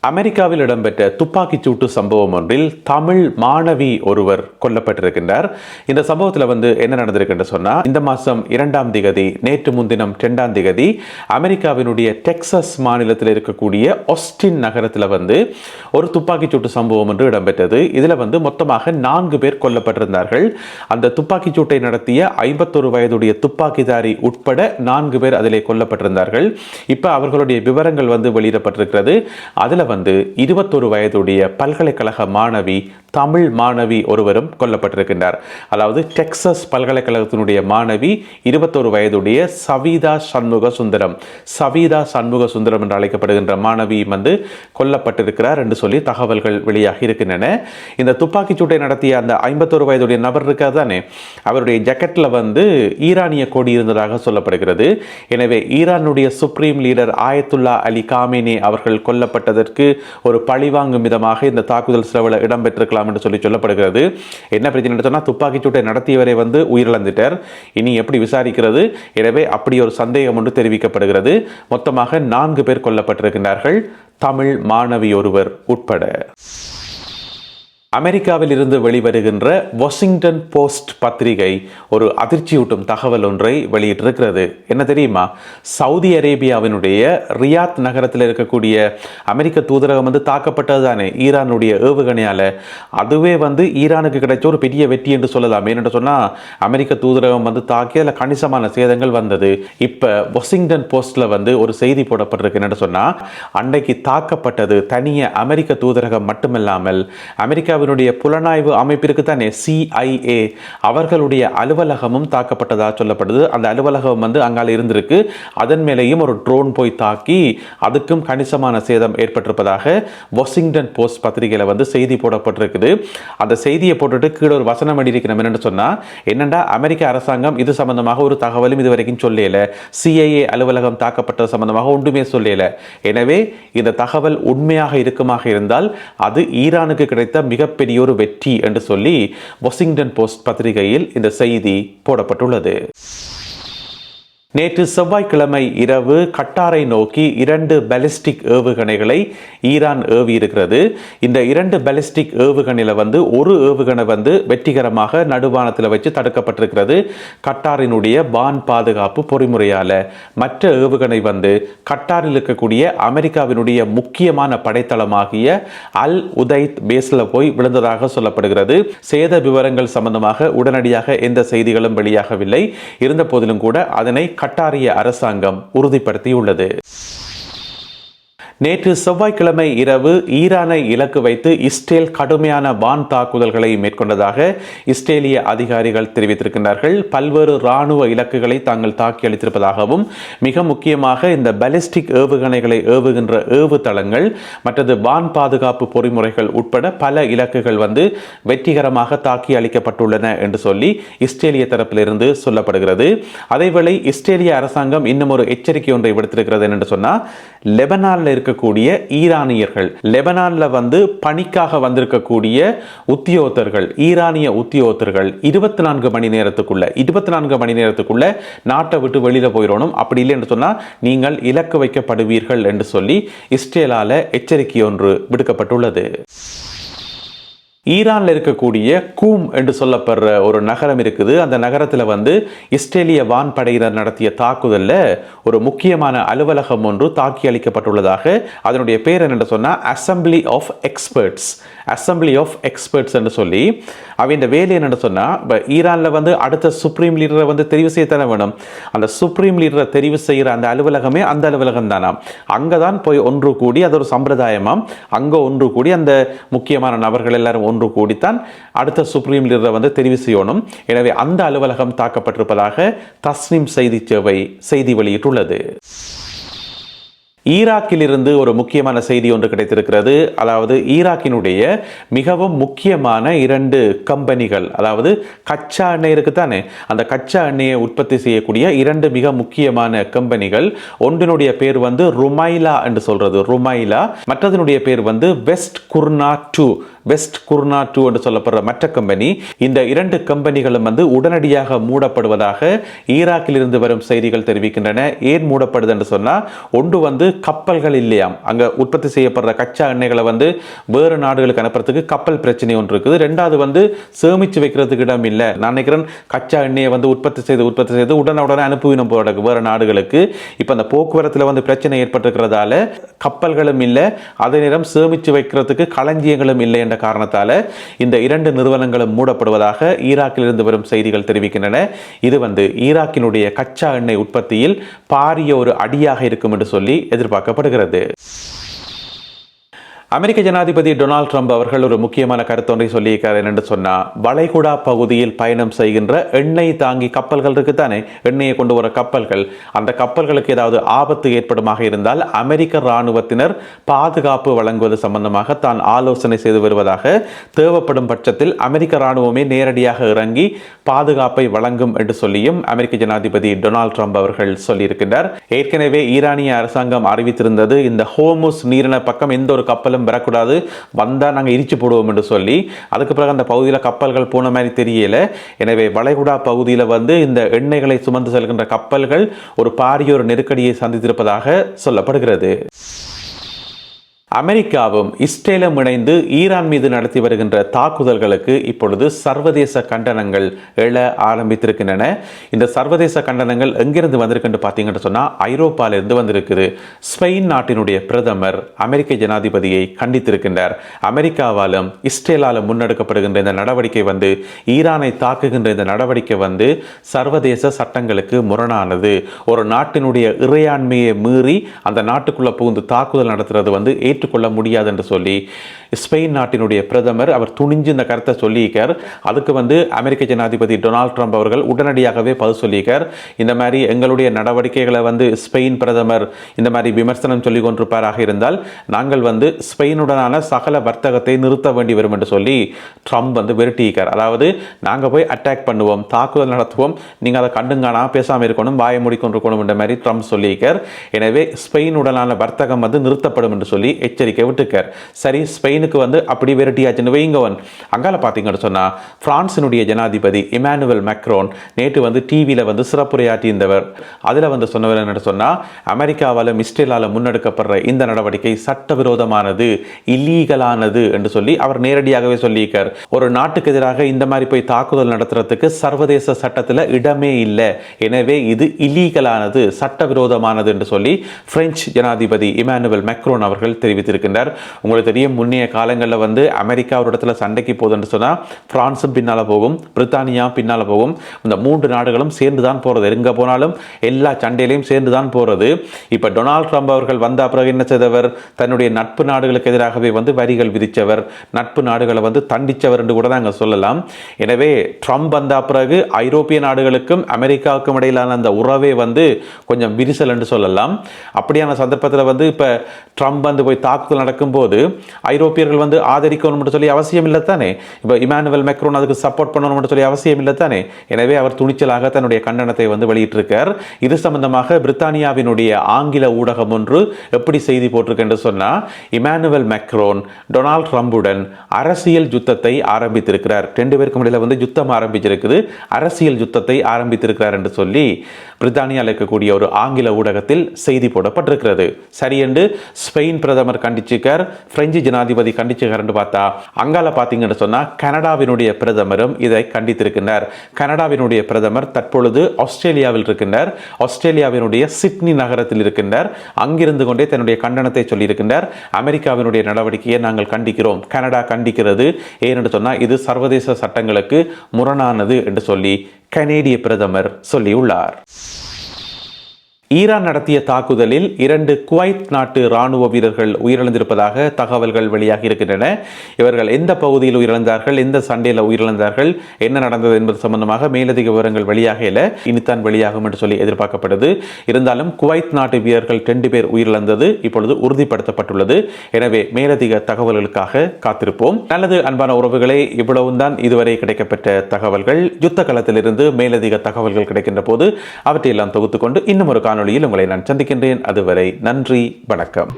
அமெரிக்காவில் இடம்பெற்ற துப்பாக்கிச் சூட்டு சம்பவம் ஒன்றில் தமிழ் மாணவி ஒருவர் கொல்லப்பட்டிருக்கின்றார். இந்த சம்பவத்தில் என்ன நடந்திருக்கு சொன்னா, இந்த மாதம் 2ஆம் தேதி நேற்று முன்தினம் 2ஆம் தேதி அமெரிக்காவினுடைய டெக்சாஸ் மாநிலத்தில் இருக்கக்கூடிய ஆஸ்டின் நகரத்தில் ஒரு துப்பாக்கிச் சூட்டு சம்பவம் ஒன்று இடம்பெற்றது. இதில் மொத்தமாக 4 பேர் கொல்லப்பட்டிருந்தார்கள். அந்த துப்பாக்கிச் சூட்டை நடத்திய 51 வயதுடைய துப்பாக்கிதாரி உட்பட 4 பேர் அதிலே கொல்லப்பட்டிருந்தார்கள். இப்ப அவர்களுடைய விவரங்கள் வெளியிடப்பட்டிருக்கிறது. அதுல 21 வயதுடைய பல்கலைக்கழக மாணவி, தமிழ் மாணவி ஒருவரும் கொல்லப்பட்டிருக்கின்றார். அதாவது டெக்சாஸ் பல்கலைக்கழகத்தினுடைய மாணவி 21 வயதுடைய சவிதா சண்முக சுந்தரம் என்று அழைக்கப்படுகின்ற மாணவி கொல்லப்பட்டிருக்கிறார் என்று சொல்லி தகவல்கள் வெளியாகி இருக்கின்றன. இந்த துப்பாக்கிச் சூட்டை நடத்திய அந்த 51 வயதுடைய நபர் இருக்காதானே, அவருடைய ஜாக்கெட்ல ஈரானிய கொடி இருந்ததாக சொல்லப்படுகிறது. எனவே ஈரானுடைய supreme leader Ayatullah Ali Khamenei அவர்கள் கொல்லப்பட்டதற்கு ஒரு பழிவாங்கும் விதமாக இந்த தாக்குதல் சிலவில் இடம்பெற்றிருக்கலாம் என்று சொல்லப்படுகிறது. என்ன பிரச்சனை சொன்னா, துப்பாக்கிச் சூட்டை நடத்தியவரை உயிரிழந்துட்டார். இனி எப்படி விசாரிக்கிறது? எனவே அப்படி ஒரு சந்தேகம் ஒன்று தெரிவிக்கப்படுகிறது. மொத்தமாக 4 பேர் கொல்லப்பட்டிருக்கிறார்கள், தமிழ் மாணவி ஒருவர் உட்பட. அமெரிக்காவில் இருந்து வெளிவருகின்ற வாஷிங்டன் போஸ்ட் பத்திரிகை ஒரு அதிர்ச்சியூட்டும் தகவல் ஒன்றை வெளியிட்டிருக்கிறது. என்ன தெரியுமா? சவுதி அரேபியாவினுடைய ரியாத் நகரத்தில் இருக்கக்கூடிய அமெரிக்க தூதரகம் தாக்கப்பட்டது தானே ஈரானுடைய ஏவுகணையால. அதுவே ஈரானுக்கு கிடைச்ச ஒரு பெரிய வெற்றி என்று சொல்லலாம். ஏன்னு சொன்னா, அமெரிக்க தூதரகம் தாக்கி அதில் கணிசமான சேதங்கள் வந்தது. இப்ப வாஷிங்டன் போஸ்ட்ல ஒரு செய்தி போடப்பட்டிருக்கு. என்ன சொன்னா, அன்றைக்கு தாக்கப்பட்டது தனிய அமெரிக்க தூதரகம் மட்டுமல்லாமல் அமெரிக்கா புலனாய்வு அமைப்பிற்கு தானே CIA அவர்களுடைய அலுவலகமும் தாக்கப்பட்டதாக சொல்லப்படுது. அந்த அலுவலகம் அங்கால இருந்திருக்கு. அதன் மேலேயும் ஒரு ட்ரோன் போய் தாக்கி அதுக்கும் கணிசமான சேதம் ஏற்பட்டிருப்பதாக வாஷிங்டன் போஸ்ட் பத்திரிகையில செய்தி போடப்பட்டிருக்குது. அந்த செய்தியை போட்டுட்டு கீழே ஒரு வசனம் அடிக்கணும். என்னன்னு சொன்னா, என்னண்டா அமெரிக்க அரசாங்கம் இது சம்பந்தமாக ஒரு தகவலும் இதுவரைக்கும் சொல்லல, CIA அலுவலகம் தாக்கப்பட்டது சம்பந்தமாக ஒன்றுமே சொல்லல. எனவே இந்த தகவல் உண்மையாக இருக்குமாக இருந்தால் அது ஈரானுக்கு கிடைத்த மிகப்பெரிய ஒரு வெற்றி என்று சொல்லி வாஷிங்டன் போஸ்ட் பத்திரிகையில் இந்த செய்தி போடப்பட்டுள்ளது. நேற்று செவ்வாய்க்கிழமை இரவு கட்டாரை நோக்கி 2 பாலிஸ்டிக் ஏவுகணைகளை ஈரான் ஏவி இருக்கிறது. இந்த 2 பாலிஸ்டிக் ஏவுகணையில ஒரு ஏவுகணை வெற்றிகரமாக நடுவானத்தில் வச்சு தடுக்கப்பட்டிருக்கிறது கட்டாரினுடைய வான் பாதுகாப்பு பொறிமுறையால. மற்ற ஏவுகணை கட்டாரில் இருக்கக்கூடிய அமெரிக்காவினுடைய முக்கியமான படைத்தளமாகிய அல் உதைத் பேஸ்ல போய் விழுந்ததாக சொல்லப்படுகிறது. சேத விவரங்கள் சம்பந்தமாக உடனடியாக எந்த செய்திகளும் வெளியாகவில்லை. இருந்த போதிலும் கூட அதனை கட்டாரிய அரசாங்கம் உறுதிப்படுத்தியுள்ளது. நேற்று செவ்வாய்க்கிழமை இரவு ஈரானை இலக்கு வைத்து இஸ்ரேல் கடுமையான வான் தாக்குதல்களை மேற்கொண்டதாக இஸ்ரேலிய அதிகாரிகள் தெரிவித்திருக்கிறார்கள். பல்வேறு இராணுவ இலக்குகளை தாங்கள் தாக்கி அளித்திருப்பதாகவும், மிக முக்கியமாக இந்த பாலிஸ்டிக் ஏவுகணைகளை ஏவுகின்ற ஏவுதளங்கள் மற்றது வான் பாதுகாப்பு பொறிமுறைகள் உட்பட பல இலக்குகள் வெற்றிகரமாக தாக்கி அளிக்கப்பட்டுள்ளன என்று சொல்லி இஸ்ரேலிய தரப்பிலிருந்து சொல்லப்படுகிறது. அதேவேளை இஸ்ரேலிய அரசாங்கம் இன்னும் ஒரு எச்சரிக்கை ஒன்றை விடுத்திருக்கிறது என்று சொன்னால், லெபனானில் இருக்கக்கூடிய ஈரானியர்கள், லெபனான்ல பணிக்காக வந்திருக்கக்கூடிய உத்தியோகத்தர்கள், ஈரானிய உத்தியோகத்தர்கள் 24 மணி நேரத்துக்குள்ள நாட்டை விட்டு வெளியில போயிடணும். அப்படி இல்லை என்று சொன்னா நீங்கள் இலக்கு வைக்கப்படுவீர்கள் என்று சொல்லி இஸ்ரேலால எச்சரிக்கை ஒன்று விடுக்கப்பட்டுள்ளது. ஈரான்ல இருக்கக்கூடிய கூம் என்று சொல்லப்படுற ஒரு நகரம் இருக்குது. அந்த நகரத்தில் இஸ்ரேலிய வான்படையினர் நடத்திய தாக்குதல்ல ஒரு முக்கியமான அலுவலகம் ஒன்று தாக்கி அளிக்கப்பட்டுள்ளதாக, அதனுடைய பேர் என்ன சொன்னா அசம்பிளி ஆஃப் எக்ஸ்பர்ட்ஸ் என்று சொல்லி, அவன் வேலை என்ன சொன்னா, ஈரான்ல அடுத்த சுப்ரீம் லீடரை தெரிவு செய்யத்தானே வேணும். அந்த சுப்ரீம் லீடரை தெரிவு செய்கிற அந்த அலுவலகமே அந்த அலுவலகம் தானாம். அங்கதான் போய் ஒன்று கூடி, அது ஒரு சம்பிரதாயமாம். அங்க ஒன்று கூடி அந்த முக்கியமான நபர்கள் எல்லாரும் ஒன்று கூடித்தான் அடுத்த சுப்ரீம் லீடரை தெரிவு செய்யணும். எனவே அந்த அலுவலகம் தாக்கப்பட்டிருப்பதாக தஸ்னிம் செய்தி சேவை செய்தி வெளியிட்டுள்ளது. ஈராக்கில் இருந்து ஒரு முக்கியமான செய்தி ஒன்று கிடைத்திருக்கிறது. அதாவது ஈராக்கினுடைய மிகவும் முக்கியமான 2 கம்பெனிகள், அதாவது கச்சா எண்ணெய் இருக்குதானே, அந்த கச்சா எண்ணெயை உற்பத்தி செய்யக்கூடிய 2 மிக முக்கியமான கம்பெனிகள், ஒன்றினுடைய பேர் ருமைலா என்று சொல்றது ருமைலா, மற்றதனுடைய பேர் வெஸ்ட் குர்னா 2 வெஸ்ட் குர்னா 2 என்று சொல்லப்படுற மற்ற கம்பெனி. இந்த 2 கம்பெனிகளும் வந்து உடனடியாக மூடப்படுவதாக ஈராக்கில் இருந்து வரும் செய்திகள் தெரிவிக்கின்றன. ஏன் மூடப்படுது என்று சொன்னா, ஒன்று வந்து கப்பல்கள் இல்லையாம், அங்க உற்பத்தி செய்யப்படுற கச்சா எண்ணெய்களை வந்து வேறு நாடுகளுக்கு அனுப்புறதுக்கு கப்பல் பிரச்சனை ஒன்று இருக்குது. ரெண்டாவது வந்து சேமிச்சு வைக்கிறதுக்கு இடம் இல்லை. நான் நினைக்கிறேன் கச்சா எண்ணெயை வந்து உற்பத்தி செய்து உடனே அனுப்புவினம் போட வேறு நாடுகளுக்கு. இப்போ அந்த போக்குவரத்தில் வந்து பிரச்சனை ஏற்பட்டிருக்கிறதால கப்பல்களும் இல்லை, அதே நேரம் சேமிச்சு வைக்கிறதுக்கு களஞ்சியங்களும் இல்லை என்ற காரணத்தால இந்த 2 நிறுவனங்களும் மூடப்படுவதாக ஈராக்கில் இருந்து வரும் செய்திகள் தெரிவிக்கின்றன. இது வந்து ஈராக்கினுடைய கச்சா எண்ணெய் உற்பத்தியில் பாரிய ஒரு அடியாக இருக்கும் என்று சொல்லி எதிர்பார்க்கப்படுகிறது. அமெரிக்க ஜனாதிபதி டொனால்ட் ட்ரம்ப் அவர்கள் ஒரு முக்கியமான கருத்தொன்றை சொல்லியிருக்கார். என்னென்று சொன்னா, வளைகுடா பகுதியில் பயணம் செய்கின்ற எண்ணெய் தாங்கி கப்பல்கள் இருக்குத்தானே, எண்ணெயை கொண்டு வர கப்பல்கள், அந்த கப்பல்களுக்கு ஏதாவது ஆபத்து ஏற்படுமாக இருந்தால் அமெரிக்க இராணுவத்தினர் பாதுகாப்பு வழங்குவது சம்பந்தமாக தான் ஆலோசனை செய்து வருவதாக, தேவைப்படும் பட்சத்தில் அமெரிக்க இராணுவமே நேரடியாக இறங்கி பாதுகாப்பை வழங்கும் என்று சொல்லியும் அமெரிக்க ஜனாதிபதி டொனால்ட் ட்ரம்ப் அவர்கள் சொல்லியிருக்கின்றார். ஏற்கனவே ஈரானிய அரசாங்கம் அறிவித்திருந்தது, இந்த ஹோர்முஸ் நீரிணை பக்கம் எந்த ஒரு கப்பலும் வரக்கூடாது, வந்தா நாங்கள் இடிச்சு போடுவோம் என்று சொல்லி. அதுக்கு பிறகு அந்த பகுதியில் கப்பல்கள் போன மாதிரி தெரியல. எனவே வளைகுடா பகுதியில் வந்து இந்த எண்ணெய்களை சுமந்து செல்கின்ற கப்பல்கள் ஒரு பாரிய ஒரு நெருக்கடியை சந்தித்திருப்பதாக சொல்லப்படுகிறது. அமெரிக்காவும் இஸ்ரேலும் இணைந்து ஈரான் மீது நடத்தி வருகின்ற தாக்குதல்களுக்கு இப்பொழுது சர்வதேச கண்டனங்கள் எழ ஆரம்பித்திருக்கின்றன. இந்த சர்வதேச கண்டனங்கள் எங்கிருந்து வந்திருக்குன்னு பார்த்தீங்கன்னு சொன்னால், ஐரோப்பாவிலிருந்து வந்திருக்குது. ஸ்பெயின் நாட்டினுடைய பிரதமர் அமெரிக்க ஜனாதிபதியை கண்டித்திருக்கின்றார். அமெரிக்காவாலும் இஸ்ரேலாலும் முன்னெடுக்கப்படுகின்ற இந்த நடவடிக்கை வந்து, ஈரானை தாக்குகின்ற இந்த நடவடிக்கை வந்து சர்வதேச சட்டங்களுக்கு முரணானது. ஒரு நாட்டினுடைய இறையாண்மையை மீறி அந்த நாட்டுக்குள்ள புகுந்து தாக்குதல் நடத்துறது வந்து ஏற்றுக்கொள்ள முடியாது என்று சொல்லி ஸ்பெயின் நாட்டினுடைய பிரதமர் அவர் துணிஞ்சு இந்த கருத்தை சொல்லியிருக்கார். அதுக்கு வந்து அமெரிக்க ஜனாதிபதி டொனால்ட் ட்ரம்ப் அவர்கள் உடனடியாகவே பதில் சொல்லியிருக்கார். இந்த மாதிரி எங்களுடைய நடவடிக்கைகளை வந்து ஸ்பெயின் பிரதமர் இந்த மாதிரி விமர்சனம் சொல்லி கொண்டிருப்பாராக இருந்தால் நாங்கள் வந்து ஸ்பெயினுடனான சகல வர்த்தகத்தை நிறுத்த வேண்டி வரும் என்று சொல்லி ட்ரம்ப் வந்து விரட்டியிருக்கார். அதாவது நாங்கள் போய் அட்டாக் பண்ணுவோம், தாக்குதல் நடத்துவோம், நீங்கள் அதை கண்டுங்கானா பேசாமல் இருக்கணும், வாயை மூடிக்கொண்டிருக்கணும் என்ற மாதிரி ட்ரம்ப் சொல்லியிருக்கார். எனவே ஸ்பெயினுடனான வர்த்தகம் வந்து நிறுத்தப்படும் என்று சொல்லி எச்சரிக்கை விட்டுக்கார். சரி, ஸ்பெயினுக்கு வந்து அப்படி விரட்டியாச்சுன்னு வைங்கவன். அங்கால பார்த்தீங்கன்னு சொன்னால், பிரான்சினுடைய ஜனாதிபதி இமானுவேல் மேக்ரோன் நேற்று வந்து டிவியில் வந்து சிறப்புரையாற்றியிருந்தவர். அதில் வந்து சொன்னவர் என்ன சொன்னால், அமெரிக்காவாலும் இஸ்ரேலாலும் முன்னெடுக்கப்படுற இந்த நடவடிக்கை சட்டவிரோதமானது, இல்லீகலானது என்று சொல்லி அவர் நேரடியாகவே சொல்லியிருக்கார். ஒரு நாட்டுக்கு எதிராக இந்த மாதிரி போய் தாக்குதல் நடத்துறதுக்கு சர்வதேச சட்டத்தில் இடமே இல்லை, எனவே இது இல்லீகலானது, சட்டவிரோதமானது என்று சொல்லி பிரெஞ்சு ஜனாதிபதி இமானுவேல் மேக்ரோன் அவர்கள் தெரிவித்திருக்கின்றார். உங்களுக்கு தெரியும், முன்னைய காலங்களில் வந்து அமெரிக்கா ஒரு இடத்துல சண்டைக்கு போகுதுன்னு சொன்னால் பிரான்ஸும் பின்னால் போகும், பிரித்தானியா பின்னால் போகும். இந்த 3 நாடுகளும் சேர்ந்து தான் போகிறது. எங்கே போனாலும் எல்லா சண்டையிலையும் சேர்ந்து தான் போகிறது. இப்போ டொனால்ட் ட்ரம்ப் அவர்கள் வந்த பிறகு என்ன செய்தவர், தன்னுடைய நட்பு நாடுகளுக்கு எதிராகவே வந்து வரிகள் விதித்தவர், நட்பு நாடுகளை வந்து தண்டித்தவர் என்று கூட நாங்கள் சொல்லலாம். எனவே ட்ரம்ப் வந்த பிறகு ஐரோப்பிய நாடுகளுக்கும் அமெரிக்காவுக்கும் இடையிலான அந்த உறவே வந்து கொஞ்சம் விரிசல் என்று சொல்லலாம். அப்படியான சந்தர்ப்பத்தில் வந்து இப்போ ட்ரம்ப் வந்து போய் தாக்குதல் நடக்கும்போது ஐரோப்பியர்கள் வந்து ஆதரிக்கணும் சொல்லி அவசியம் இல்லை தானே. இப்போ இமானுவேல் மேக்ரோன் அதுக்கு சப்போர்ட் பண்ணணும் சொல்லி அவசியம் இல்லை தானே. எனவே அவர் துணிச்சலாக தன்னுடைய கண்டனத்தை வந்து வெளியிட்டிருக்கார். இது சம்பந்தமாக பிரித்தானியாவினுடைய ஆங்கில ஊடகம் ஒன்று எப்படி செய்தி போட்டிருக்கு என்று சொன்னால், இமானுவேல் மேக்ரோன் டொனால்ட் ட்ரம்புடன் அரசியல் யுத்தத்தை ஆரம்பித்திருக்கிறார். 2 பேருக்கும் இடையில வந்து யுத்தம் ஆரம்பிச்சிருக்குது, அரசியல் யுத்தத்தை ஆரம்பித்திருக்கிறார் என்று சொல்லி பிரித்தானியாவில் இருக்கக்கூடிய ஒரு ஆங்கில ஊடகத்தில் செய்தி போடப்பட்டிருக்கிறது. சரி என்று ஸ்பெயின் பிரதமர் கண்டிச்சுக்கார், பிரெஞ்சு ஜனாதிபதி கண்டிச்சுக்கார் என்று பார்த்தா, அங்கால பார்த்தீங்கன்னு சொன்னால் கனடாவினுடைய பிரதமரும் இதை கண்டித்திருக்கின்றார். கனடாவினுடைய பிரதமர் தற்பொழுது ஆஸ்திரேலியாவில் இருக்கின்றார். ஆஸ்திரேலியாவினுடைய சிட்னி நகரத்தில் இருக்கின்றார். அங்கிருந்து கொண்டே தன்னுடைய கண்டனத்தை சொல்லியிருக்கின்றார். அமெரிக்காவினுடைய நடவடிக்கையை நாங்கள் கண்டிக்கிறோம், கனடா கண்டிக்கிறது, ஏனென்று சொன்னால் இது சர்வதேச சட்டங்களுக்கு முரணானது என்று சொல்லி கனேடிய பிரதமர் சொல்லியுள்ளார். ஈரான் நடத்திய தாக்குதலில் 2 குவைத் நாட்டு ராணுவ வீரர்கள் உயிரிழந்திருப்பதாக தகவல்கள் வெளியாகி இருக்கின்றன. இவர்கள் எந்த பகுதியில் உயிரிழந்தார்கள், எந்த சண்டையில் உயிரிழந்தார்கள், என்ன நடந்தது என்பது சம்பந்தமாக மேலதிக விவரங்கள் வெளியாகல, இனித்தான் வெளியாகும் என்று சொல்லி எதிர்பார்க்கப்படுது. இருந்தாலும் குவைத் நாட்டு வீரர்கள் 2 பேர் உயிரிழந்தது இப்பொழுது உறுதிப்படுத்தப்பட்டுள்ளது. எனவே மேலதிக தகவல்களுக்காக காத்திருப்போம். நல்லது அன்பான உறவுகளே, இவ்வளவுதான் இதுவரை கிடைக்கப்பட்ட தகவல்கள். யுத்த களத்திலிருந்து மேலதிக தகவல்கள் கிடைக்கின்ற போது அவற்றையெல்லாம் தொகுத்துக்கொண்டு இன்னும் ஒரு காணொளியில் உங்களை நான் சந்திக்கின்றேன். அதுவரை நன்றி, வணக்கம்.